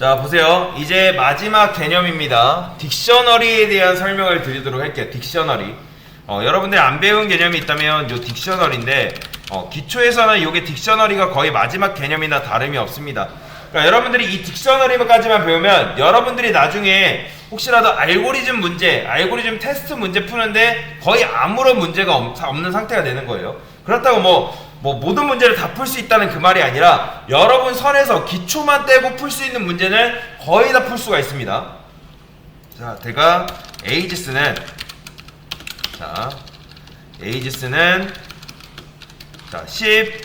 자, 보세요. 이제 마지막 개념입니다. 딕셔너리에 대한 설명을 드리도록 할게요. 딕셔너리. 여러분들 안 배운 개념이 있다면 요 딕셔너리인데 기초에서는 이게 딕셔너리가 거의 마지막 개념이나 다름이 없습니다. 그러니까 여러분들이 이 딕셔너리까지만 배우면 여러분들이 나중에 혹시라도 알고리즘 문제, 알고리즘 테스트 문제 푸는데 거의 아무런 문제가 없는 상태가 되는 거예요. 그렇다고 뭐 모든 문제를 다 풀 수 있다는 그 말이 아니라 여러분 선에서 기초만 떼고 풀 수 있는 문제는 거의 다 풀 수가 있습니다. 자, 제가 에이지스는 자 10,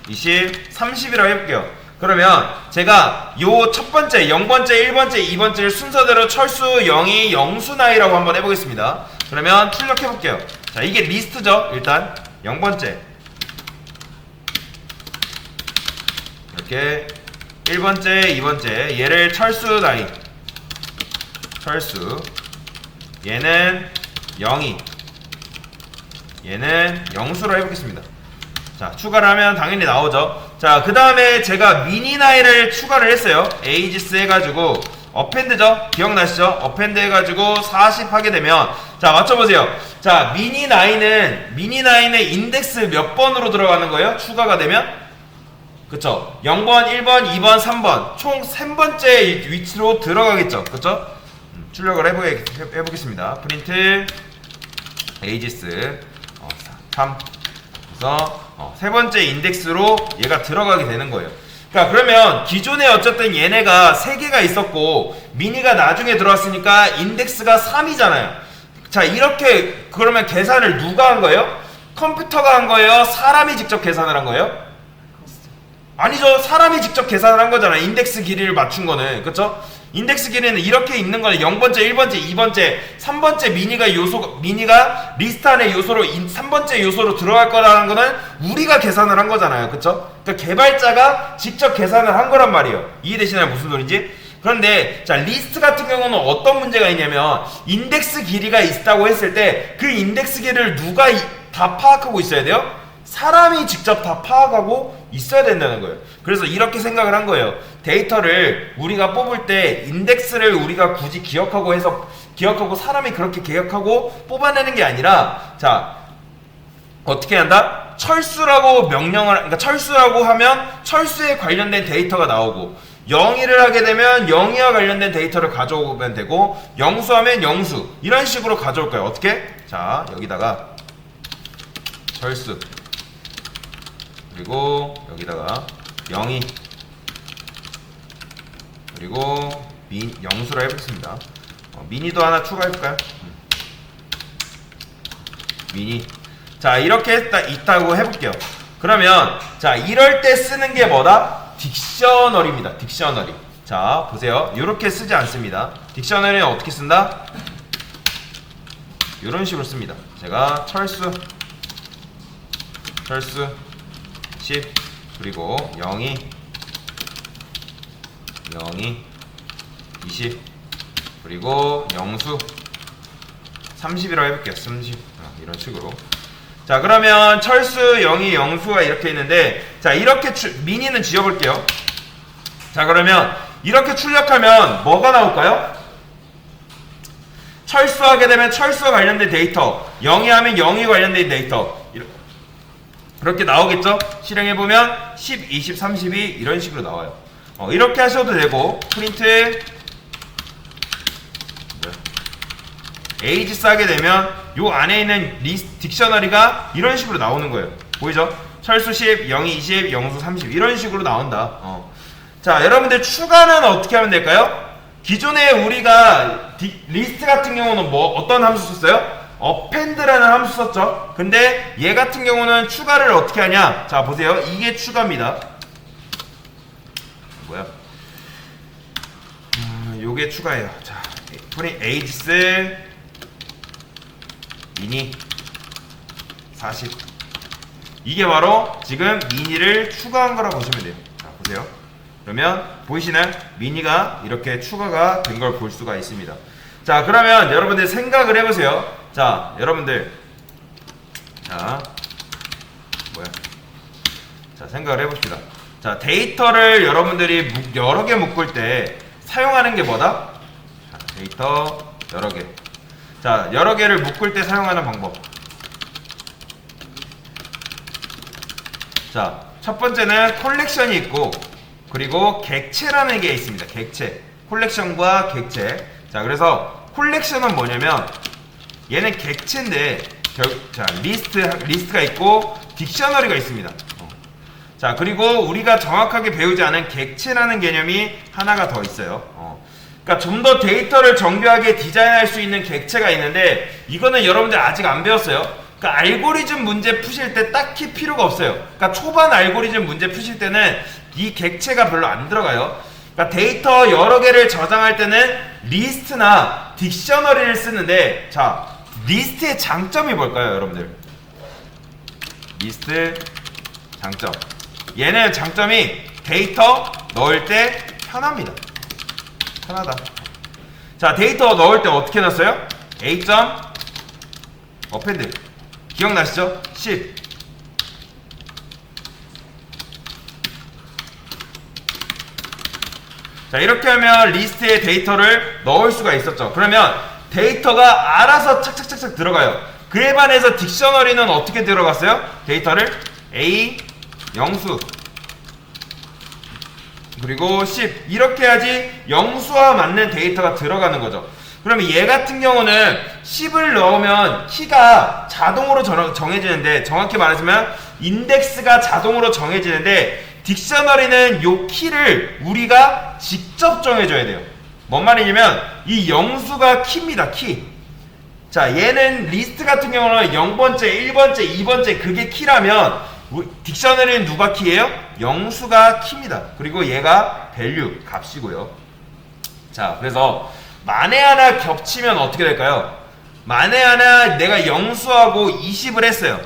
20, 30이라고 해볼게요. 그러면 제가 요 첫 번째, 0번째, 1번째, 2번째를 순서대로 철수, 영희, 영수, 나이라고 한번 해보겠습니다. 그러면 출력해볼게요. 자, 이게 리스트죠. 일단 0번째 이렇게 1번째, 2번째 얘를 철수, 나이 철수, 얘는 영희, 얘는 영수로 해보겠습니다. 자, 추가를 하면 당연히 나오죠. 자, 그 다음에 제가 미니 나이를 추가를 했어요. 에이지스 해가지고 어펜드죠. 기억나시죠? 어펜드 해가지고 40 하게 되면, 자, 맞춰보세요. 자, 미니 나이는 인덱스 몇 번으로 들어가는 거예요? 추가가 되면? 그쵸? 0번, 1번, 2번, 3번 총 3번째 위치로 들어가겠죠. 그쵸? 출력을 해보겠습니다. 프린트 에이지스 3. 그래서 세 번째 인덱스로 얘가 들어가게 되는 거예요. 그러니까 그러면 기존에 어쨌든 얘네가 3개가 있었고 미니가 나중에 들어왔으니까 인덱스가 3이잖아요. 자, 이렇게 그러면 계산을 누가 한 거예요? 컴퓨터가 한 거예요? 사람이 직접 계산을 한 거예요? 아니죠. 사람이 직접 계산을 한 거잖아요. 인덱스 길이를 맞춘 거는. 그쵸? 인덱스 길이는 이렇게 있는 거는 0번째, 1번째, 2번째, 3번째 미니가 리스트 안에 요소로 3번째 요소로 들어갈 거라는 거는 우리가 계산을 한 거잖아요. 그쵸? 그러니까 개발자가 직접 계산을 한 거란 말이에요. 이해되시나요? 무슨 소린지? 그런데 자, 리스트 같은 경우는 어떤 문제가 있냐면 인덱스 길이가 있다고 했을 때 그 인덱스 길이를 누가 다 파악하고 있어야 돼요? 사람이 직접 다 파악하고 있어야 된다는 거예요. 그래서 이렇게 생각을 한 거예요. 데이터를 우리가 뽑을 때 인덱스를 우리가 굳이 기억하고 사람이 그렇게 기억하고 뽑아내는 게 아니라, 자, 어떻게 한다? 철수라고 그러니까 철수라고 하면 철수에 관련된 데이터가 나오고, 영의를 하게 되면 영의와 관련된 데이터를 가져오면 되고, 영수하면 영수, 이런 식으로 가져올 거예요. 어떻게? 자, 여기다가 철수, 그리고 여기다가 영희, 그리고 영수로 해보겠습니다. 미니도 하나 추가해볼까요? 미니. 자, 이렇게 있다고 해볼게요. 그러면 자, 이럴 때 쓰는 게 뭐다? 딕셔너리입니다. 딕셔너리. 자, 보세요. 이렇게 쓰지 않습니다. 딕셔너리는 어떻게 쓴다? 이런 식으로 씁니다. 제가 철수 10, 그리고 영희 20, 그리고 영수 30이라고 해볼게요. 30. 이런 식으로. 자, 그러면 철수, 영희, 영수가 이렇게 있는데, 자, 이렇게 미니는 지워볼게요. 자, 그러면 이렇게 출력하면 뭐가 나올까요? 철수하게 되면 철수와 관련된 데이터, 영희하면 영희 관련된 데이터, 그렇게 나오겠죠? 실행해보면 10, 20, 30이 이런 식으로 나와요. 이렇게 하셔도 되고, 프린트 에이지스 하게 되면 요 안에 있는 딕셔너리가 이런 식으로 나오는 거예요. 보이죠? 철수 10, 영희 20, 영수 30 이런 식으로 나온다. 자, 여러분들 추가는 어떻게 하면 될까요? 기존에 우리가 리스트 같은 경우는 어떤 함수 썼어요? append라는 함수 썼죠. 근데 얘 같은 경우는 추가를 어떻게 하냐? 자, 보세요. 이게 추가입니다. 뭐야? 요게 추가예요. 자, 에이지스 미니 40. 이게 바로 지금 미니를 추가한 거라고 보시면 돼요. 자, 보세요. 그러면 보이시나요? 미니가 이렇게 추가가 된 걸 볼 수가 있습니다. 자, 그러면 여러분들 생각을 해보세요. 자, 여러분들, 자, 생각을 해봅시다. 자, 데이터를 여러분들이 여러 개 묶을 때 사용하는 게 뭐다? 자, 데이터 여러 개. 자, 여러 개를 묶을 때 사용하는 방법. 자, 첫 번째는 컬렉션이 있고, 그리고 객체라는 게 있습니다. 객체. 콜렉션과 객체. 자, 그래서 콜렉션은 뭐냐면 얘는 객체인데 자, 리스트가 있고 딕셔너리가 있습니다. 자, 그리고 우리가 정확하게 배우지 않은 객체라는 개념이 하나가 더 있어요. 그러니까 좀 더 데이터를 정교하게 디자인할 수 있는 객체가 있는데 이거는 여러분들 아직 안 배웠어요. 그러니까 알고리즘 문제 푸실 때 딱히 필요가 없어요. 그러니까 초반 알고리즘 문제 푸실 때는 이 객체가 별로 안 들어가요. 그러니까 데이터 여러 개를 저장할 때는 리스트나 딕셔너리를 쓰는데, 자, 리스트의 장점이 뭘까요, 여러분들? 리스트 장점. 얘는 장점이 데이터 넣을 때 편합니다. 편하다. 자, 데이터 넣을 때 어떻게 넣었어요? A. append. 기억나시죠? 10. 자, 이렇게 하면 리스트에 데이터를 넣을 수가 있었죠. 그러면 데이터가 알아서 착착착착 들어가요. 그에 반해서 딕셔너리는 어떻게 들어갔어요? 데이터를 A, 영수, 그리고 10 이렇게 해야지 영수와 맞는 데이터가 들어가는 거죠. 그러면 얘 같은 경우는 10을 넣으면 키가 자동으로 정해지는데, 정확히 말하자면 인덱스가 자동으로 정해지는데, 딕셔너리는 요 키를 우리가 직접 정해줘야 돼요. 뭔 말이냐면 이 영수가 키입니다. 키. 자, 얘는 리스트 같은 경우는 0번째, 1번째, 2번째 그게 키라면 딕셔너리는 누가 키예요? 영수가 키입니다. 그리고 얘가 밸류, 값이고요. 자, 그래서 만에 하나 겹치면 어떻게 될까요? 만에 하나 내가 영수하고 20을 했어요.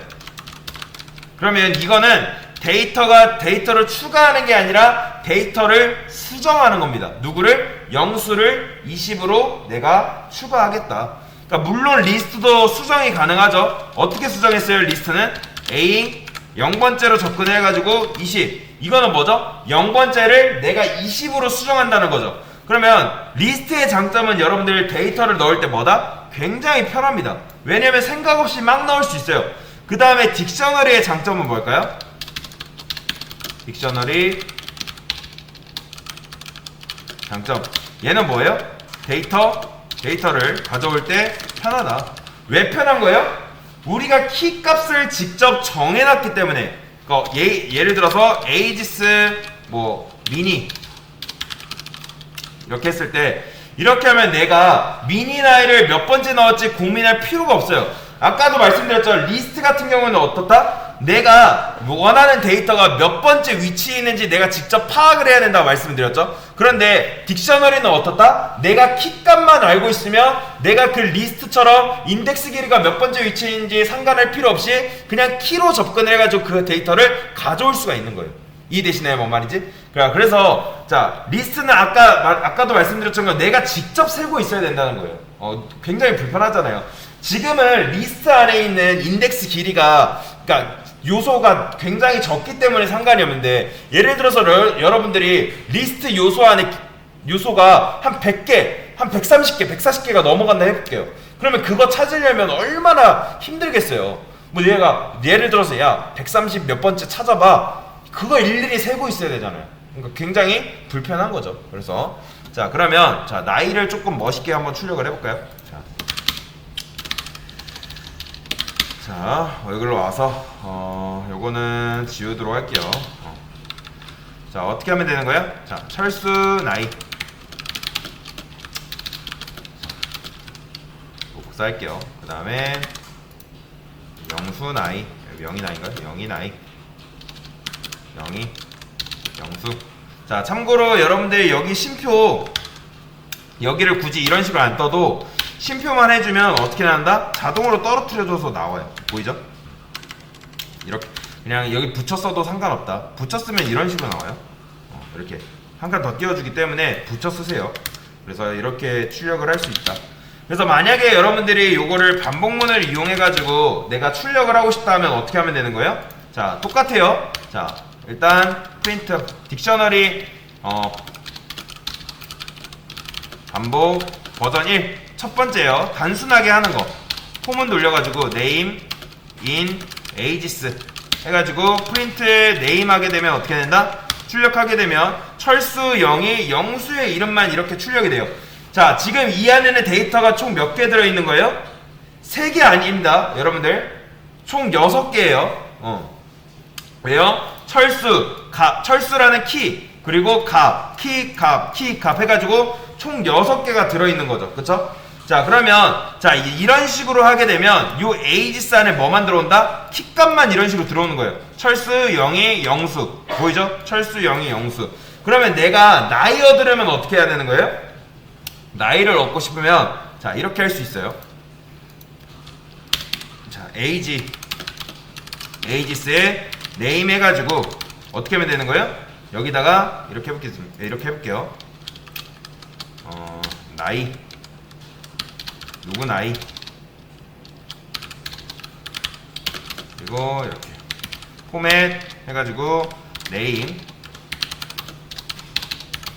그러면 이거는 데이터를 추가하는 게 아니라 데이터를 수정하는 겁니다. 누구를? 영수를 20으로 내가 추가하겠다. 그러니까 물론 리스트도 수정이 가능하죠. 어떻게 수정했어요? 리스트는 A 0번째로 접근해가지고 20. 이거는 뭐죠? 0번째를 내가 20으로 수정한다는 거죠. 그러면 리스트의 장점은 여러분들 데이터를 넣을 때 뭐다? 굉장히 편합니다. 왜냐면 생각 없이 막 넣을 수 있어요. 그 다음에 딕셔너리의 장점은 뭘까요? 딕셔너리 장점. 얘는 뭐예요? 데이터를 가져올 때 편하다. 왜 편한 거예요? 우리가 키 값을 직접 정해놨기 때문에. 그러니까 예를 들어서 에이지스 미니 이렇게 했을 때, 이렇게 하면 내가 미니 나이를 몇 번째 넣었지 고민할 필요가 없어요. 아까도 말씀드렸죠. 리스트 같은 경우는 어떻다? 내가 원하는 데이터가 몇 번째 위치에 있는지 내가 직접 파악을 해야 된다고 말씀드렸죠. 그런데 딕셔너리는 어떻다? 내가 키값만 알고 있으면 내가 그 리스트처럼 인덱스 길이가 몇 번째 위치에 있는지 상관할 필요 없이 그냥 키로 접근을 해가지고 그 데이터를 가져올 수가 있는 거예요. 이해되시나요? 뭔 말인지? 그래서 자, 리스트는 아까도 말씀드렸지만 내가 직접 세고 있어야 된다는 거예요. 굉장히 불편하잖아요. 지금은 리스트 안에 있는 인덱스 길이가, 그러니까 요소가 굉장히 적기 때문에 상관이 없는데, 예를 들어서 여러분들이 리스트 요소 안에 요소가 한 100개, 한 130개, 140개가 넘어간다 해볼게요. 그러면 그거 찾으려면 얼마나 힘들겠어요. 얘가 예를 들어서 야 130 몇 번째 찾아봐, 그거 일일이 세고 있어야 되잖아요. 그러니까 굉장히 불편한 거죠. 그래서 자, 그러면 자, 나이를 조금 멋있게 한번 출력을 해볼까요? 자, 여기로 와서 요거는 지우도록 할게요. 자, 어떻게 하면 되는 거예요? 자, 철수 나이 복사할게요. 그 다음에 영수 나이, 영이 나이인가요? 영이 나이, 영이, 영수. 자, 참고로 여러분들 여기 심표, 여기를 굳이 이런 식으로 안 떠도 심표만 해주면 어떻게 나온다? 자동으로 떨어뜨려줘서 나와요. 보이죠? 이렇게 그냥 여기 붙였어도 상관없다. 붙였으면 이런 식으로 나와요. 이렇게 한 칸 더 띄워주기 때문에 붙여 쓰세요. 그래서 이렇게 출력을 할 수 있다. 그래서 만약에 여러분들이 요거를 반복문을 이용해가지고 내가 출력을 하고 싶다 하면 어떻게 하면 되는 거예요? 자, 똑같아요. 자, 일단 프린트 딕셔너리 반복 버전 1 첫 번째요. 단순하게 하는 거. 포문 돌려가지고 name in ages 해가지고 프린트 name 하게 되면 어떻게 된다? 출력하게 되면 철수 영이 영수의 이름만 이렇게 출력이 돼요. 자, 지금 이 안에는 데이터가 총 몇 개 들어있는 거예요? 3개 아닙니다. 여러분들 총 6개예요. 왜요? 철수라는 키, 그리고 값, 키, 값 해가지고 총 6개가 들어있는 거죠. 그쵸? 자, 그러면 자 이런 식으로 하게 되면 요 ages 안에 뭐만 들어온다? 키값만 이런 식으로 들어오는 거예요. 철수 0이 영수 보이죠? 철수 0이 영수. 그러면 내가 나이 얻으려면 어떻게 해야 되는 거예요? 나이를 얻고 싶으면 자 이렇게 할 수 있어요. 자 ages에 name 해가지고 어떻게 하면 되는 거예요? 여기다가 이렇게 해보겠습니다. 이렇게 해볼게요. 나이 누구 나이 그리고 이렇게 포맷 해가지고 name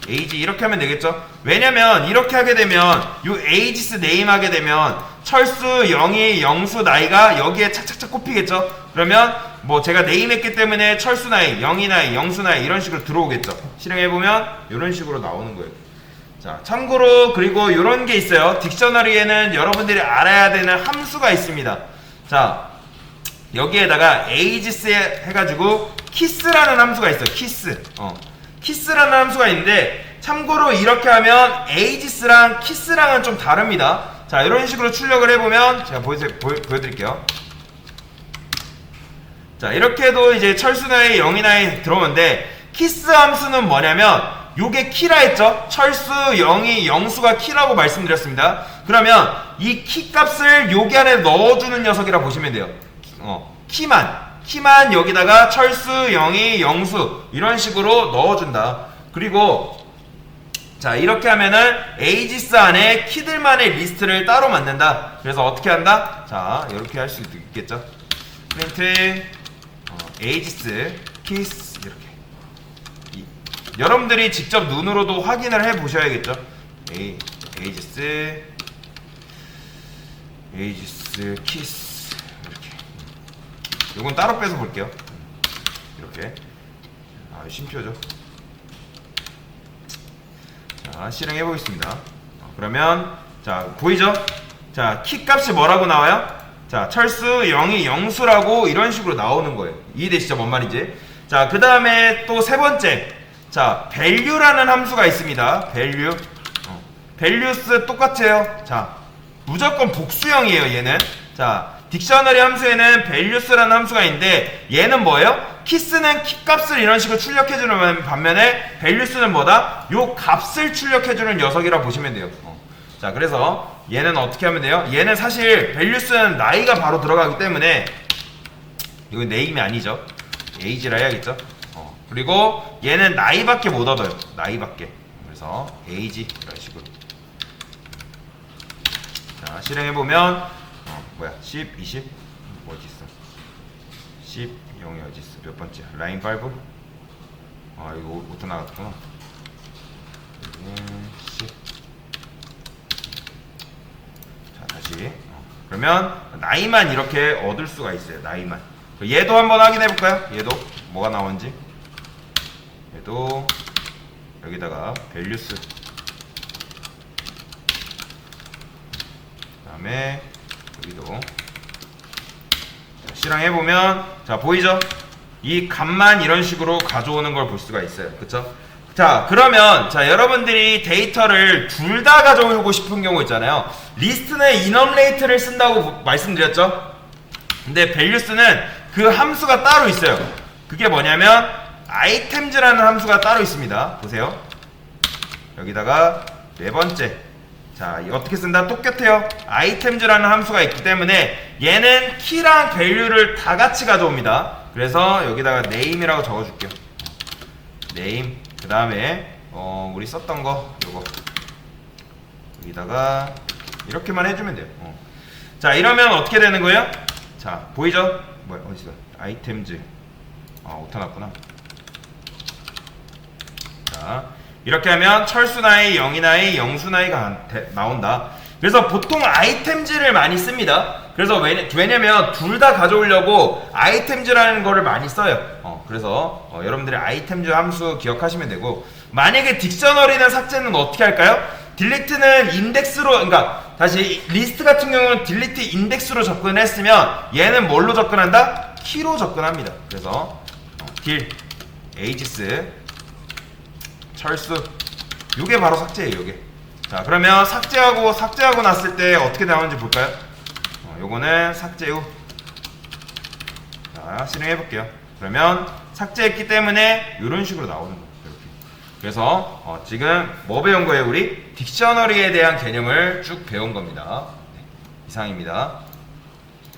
age 이렇게 하면 되겠죠. 왜냐면 이렇게 하게 되면 요 ages name 하게 되면 철수 영이 영수 나이가 여기에 착착착 꼽히겠죠. 그러면 뭐 제가 name 했기 때문에 철수 나이 영이 나이 영수 나이 이런 식으로 들어오겠죠. 실행해보면 이런 식으로 나오는 거예요. 자, 참고로 그리고 이런 게 있어요. 딕셔너리에는 여러분들이 알아야 되는 함수가 있습니다. 자, 여기에다가 ages 해가지고 kiss라는 함수가 있어요. kiss라는 함수가 있는데 참고로 이렇게 하면 ages랑 kiss랑은 좀 다릅니다. 자, 이런 식으로 출력을 해보면 제가 보여드릴게요. 자, 이렇게 해도 이제 철수나이 영이나이 들어오는데 kiss 함수는 뭐냐면 요게 키라 했죠? 철수 0이 영수가 키라고 말씀드렸습니다. 그러면 이 키 값을 여기 안에 넣어주는 녀석이라 보시면 돼요. 키만 여기다가 철수 0이 영수 이런 식으로 넣어준다. 그리고 자 이렇게 하면은 ages 안에 키들만의 리스트를 따로 만든다. 그래서 어떻게 한다? 자 이렇게 할 수 있겠죠. 프린트 ages kiss 이렇게 여러분들이 직접 눈으로도 확인을 해 보셔야겠죠. ages kiss 이렇게. 요건 따로 빼서 볼게요. 이렇게. 쉼표죠. 자, 실행해 보겠습니다. 그러면 자, 보이죠? 자, 키 값이 뭐라고 나와요? 자, 철수 0이 영수라고 이런 식으로 나오는 거예요. 이해되시죠? 뭔 말인지? 자, 그 다음에 또 세 번째. 자, value라는 함수가 있습니다. value. values 똑같아요. 자, 무조건 복수형이에요, 얘는. 자, 딕셔너리 함수에는 values라는 함수가 있는데 얘는 뭐예요? kiss는 키 값을 이런 식으로 출력해주는 반면에 values는 뭐다? 요 값을 출력해주는 녀석이라 보시면 돼요. 자, 그래서 얘는 어떻게 하면 돼요? 얘는 사실 values는 나이가 바로 들어가기 때문에 이건 name이 아니죠. age라 해야겠죠. 그리고 얘는 나이밖에 못 얻어요. 나이밖에. 그래서 age 이런 식으로. 자, 실행해보면 10, 20 어디 있어? 10, 0이 어디 있어? 몇 번째? 라인 5? 이거 오토 나갔구나. 10. 자, 다시. 그러면 나이만 이렇게 얻을 수가 있어요. 나이만. 얘도 한번 확인해볼까요? 얘도 뭐가 나오는지. 얘도 여기다가 values 그 다음에 여기도 자, 실행해보면 자 보이죠? 이 값만 이런 식으로 가져오는 걸 볼 수가 있어요. 그쵸? 자 그러면 자 여러분들이 데이터를 둘 다 가져오고 싶은 경우 있잖아요. 리스트는 enumerata를 쓴다고 말씀드렸죠? 근데 values는 그 함수가 따로 있어요. 그게 뭐냐면 items라는 함수가 따로 있습니다. 보세요. 여기다가 네 번째. 자, 어떻게 쓴다? 똑같아요. items라는 함수가 있기 때문에 얘는 키랑 value를 다 같이 가져옵니다. 그래서 여기다가 name이라고 적어줄게요. name. 그 다음에 우리 썼던 거 요거 여기다가 이렇게만 해주면 돼요. 자, 이러면 어떻게 되는 거예요? 자, 보이죠? 뭐야? 어디서? items. 오타 났구나. 자, 이렇게 하면 철수나이, 영이나이, 영수나이가 나온다. 그래서 보통 아이템즈를 많이 씁니다. 그래서 왜냐면 둘 다 가져오려고 아이템즈라는 거를 많이 써요. 그래서 여러분들이 아이템즈 함수 기억하시면 되고, 만약에 딕셔너리는 삭제는 어떻게 할까요? 딜리트는 인덱스로, 그러니까 다시 리스트 같은 경우는 딜리트 인덱스로 접근했으면 얘는 뭘로 접근한다? 키로 접근합니다. 그래서 딜 에이지스 철수, 요게 바로 삭제예요. 요게. 자, 그러면 삭제하고 났을 때 어떻게 나오는지 볼까요? 요거는 삭제 후. 자, 실행해 볼게요. 그러면 삭제했기 때문에 이런 식으로 나오는 거예요. 이렇게. 그래서 지금 뭐 배운 거예요? 우리 딕셔너리에 대한 개념을 쭉 배운 겁니다. 네, 이상입니다.